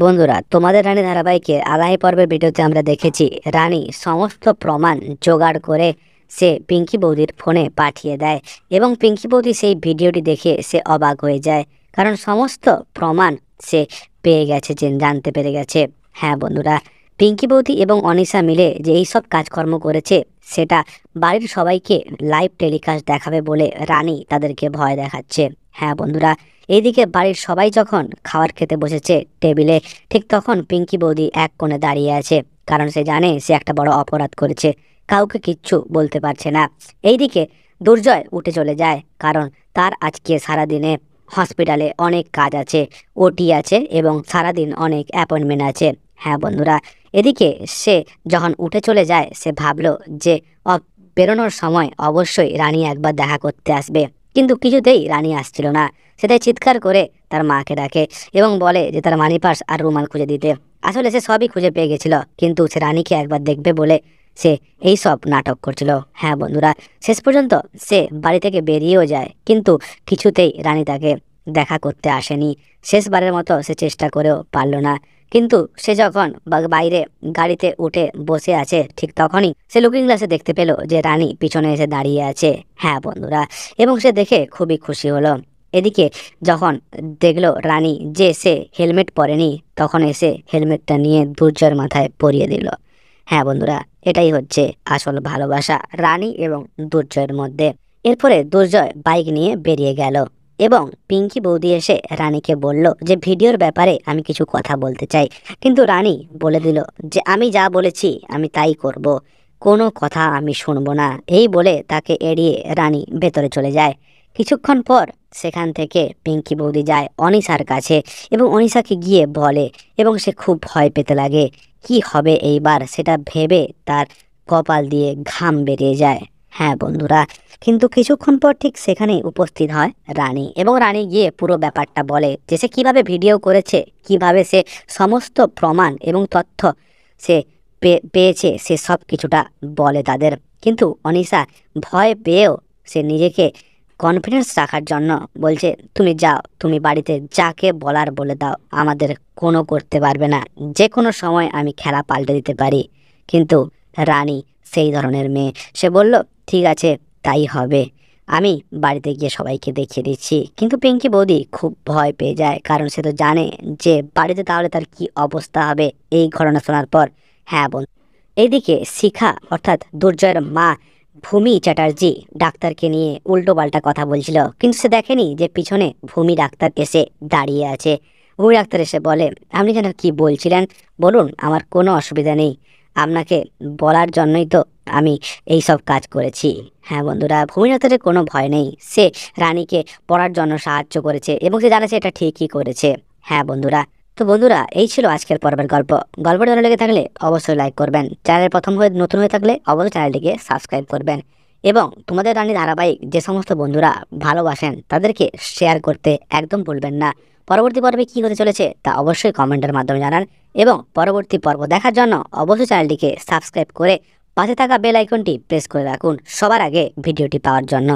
বন্ধুরা, তোমাদের রানী ধারাবাহিকে আগামী পর্বের ভিডিওতে আমরা দেখেছি রানী সমস্ত প্রমাণ জোগাড় করে সে পিঙ্কি বৌদির ফোনে পাঠিয়ে দেয় এবং পিঙ্কি বৌদি সেই ভিডিওটি দেখে সে অবাক হয়ে যায়, কারণ সমস্ত প্রমাণ সে পেয়ে গেছে, জানতে পেরে গেছে। হ্যাঁ বন্ধুরা, পিঙ্কি বৌদি এবং অনিশা মিলে যে এইসব কাজকর্ম করেছে সেটা বাড়ির সবাইকে লাইভ টেলিকাস্ট দেখাবে বলে রানী তাদেরকে ভয় দেখাচ্ছে। হ্যাঁ বন্ধুরা, এইদিকে বাড়ির সবাই যখন খাবার খেতে বসেছে টেবিলে, ঠিক তখন পিঙ্কি বৌদি এক কোণে দাঁড়িয়ে আছে, কারণ সে জানে সে একটা বড় অপরাধ করেছে, কাউকে কিচ্ছু বলতে পারছে না। এইদিকে দুর্জয় উঠে চলে যায়, কারণ তার আজকে সারাদিনে হসপিটালে অনেক কাজ আছে, ওটি আছে এবং সারাদিন অনেক অ্যাপয়েন্টমেন্ট আছে। হ্যাঁ বন্ধুরা, এদিকে সে যখন উঠে চলে যায় সে ভাবলো যে বেরোনোর সময় অবশ্যই রানী একবার দেখা করতে আসবে, কিন্তু কিছুতেই রানী আসছিল না। সেটাই চিৎকার করে তার মাকে ডাকে এবং বলে যে তার মানি পার্স আর রুমাল খুঁজে দিতে। আসলে সে সবই খুঁজে পেয়ে গেছিল, কিন্তু সে রানীকে একবার দেখবে বলে সে এই সব নাটক করছিল। হ্যাঁ বন্ধুরা, শেষ পর্যন্ত সে বাড়ি থেকে বেরিয়েও যায়, কিন্তু কিছুতেই রানী তাকে দেখা করতে আসেনি। শেষবারের মতো সে চেষ্টা করেও পারল না। কিন্তু সে যখন বাইরে গাড়িতে উঠে বসে আছে, ঠিক তখনই সে লুকিং গ্লাসে দেখতে পেল যে রানী পিছনে এসে দাঁড়িয়ে আছে। হ্যাঁ বন্ধুরা, এবং সে দেখে খুবই খুশি হলো। এদিকে যখন দেখলো রানী যে সে হেলমেট পরেনি, তখন এসে হেলমেটটা নিয়ে দুর্জয়ের মাথায় পরিয়ে দিল। হ্যাঁ বন্ধুরা, এটাই হচ্ছে আসল ভালোবাসা রানী এবং দুর্জয়ের মধ্যে। এরপরে দুর্জয় বাইক নিয়ে বেরিয়ে গেল এবং পিঙ্কি বৌদি এসে রানীকে বলল যে ভিডিওর ব্যাপারে আমি কিছু কথা বলতে চাই, কিন্তু রানী বলে দিল যে আমি যা বলেছি আমি তাই করব, কোনো কথা আমি শুনবো না। এই বলে তাকে এড়িয়ে রানী ভেতরে চলে যায়। কিছুক্ষণ পর সেখান থেকে পিঙ্কি বৌদি যায় অনিশার কাছে এবং অনিশাকে গিয়ে বলে, এবং সে খুব ভয় পেতে লাগে। কি হবে এইবার সেটা ভেবে তার কপাল দিয়ে ঘাম বেরিয়ে যায়। হ্যাঁ বন্ধুরা, কিন্তু কিছুক্ষণ পর ঠিক সেখানে উপস্থিত হয় রানী, এবং রানী গিয়ে পুরো ব্যাপারটা বলে যে সে কীভাবে ভিডিও করেছে, কিভাবে সে সমস্ত প্রমাণ এবং তথ্য সে পেয়েছে, সে সব কিছুটা বলে তাদের। কিন্তু অনিশা ভয় পেয়েও সে নিজেকে কনফিডেন্স রাখার জন্য বলছে তুমি যাও, তুমি বাড়িতে যাকে বলার বলে দাও, আমাদের কোনো করতে পারবে না, যে কোনো সময় আমি খেলা পাল্টে দিতে পারি। কিন্তু রানী সেই ধরনের মেয়ে, সে বলল ঠিক আছে তাই হবে, আমি বাড়িতে গিয়ে সবাইকে দেখিয়ে দিচ্ছি। কিন্তু পিঙ্কি বৌদি খুব ভয় পেয়ে যায়, কারণ সে তো জানে যে বাড়িতে তাহলে তার কি অবস্থা হবে এই ঘটনা শোনার পর। হ্যাঁ বোন, এইদিকে শিখা অর্থাৎ দুর্জয়ের মা ভূমি চ্যাটার্জি ডাক্তারকে নিয়ে উল্টো পাল্টা কথা বলছিল, কিন্তু সে দেখেনি যে পিছনে ভূমি ডাক্তার এসে দাঁড়িয়ে আছে। ভূমি ডাক্তার এসে বলে আপনি যেন কি বলছিলেন বলুন, আমার কোনো অসুবিধা নেই, আপনাকে বলার জন্যই তো আমি এই সব কাজ করেছি। হ্যাঁ বন্ধুরা, ভূমি ডাক্তারের কোনো ভয় নেই, সে রানীকে পড়ার জন্য সাহায্য করেছে এবং সে জানে সে এটা ঠিকই করেছে। হ্যাঁ বন্ধুরা, তো বন্ধুরা এই ছিল আজকের পর্বের গল্প। গল্পটা ভালো লেগে থাকলে অবশ্যই লাইক করবেন, চ্যানেলের প্রথম হয়ে নতুন হয়ে থাকলে অবশ্যই চ্যানেলটিকে সাবস্ক্রাইব করবেন, এবং তোমাদের রানী ধারাবাহিক যে সমস্ত বন্ধুরা ভালোবাসেন তাদেরকে শেয়ার করতে একদম ভুলবেন না। পরবর্তী পর্বে কী হতে চলেছে তা অবশ্যই কমেন্টের মাধ্যমে জানান, এবং পরবর্তী পর্ব দেখার জন্য অবশ্যই চ্যানেলটিকে সাবস্ক্রাইব করে পাশে থাকা বেল আইকনটি প্রেস করে রাখুন সবার আগে ভিডিওটি পাওয়ার জন্য।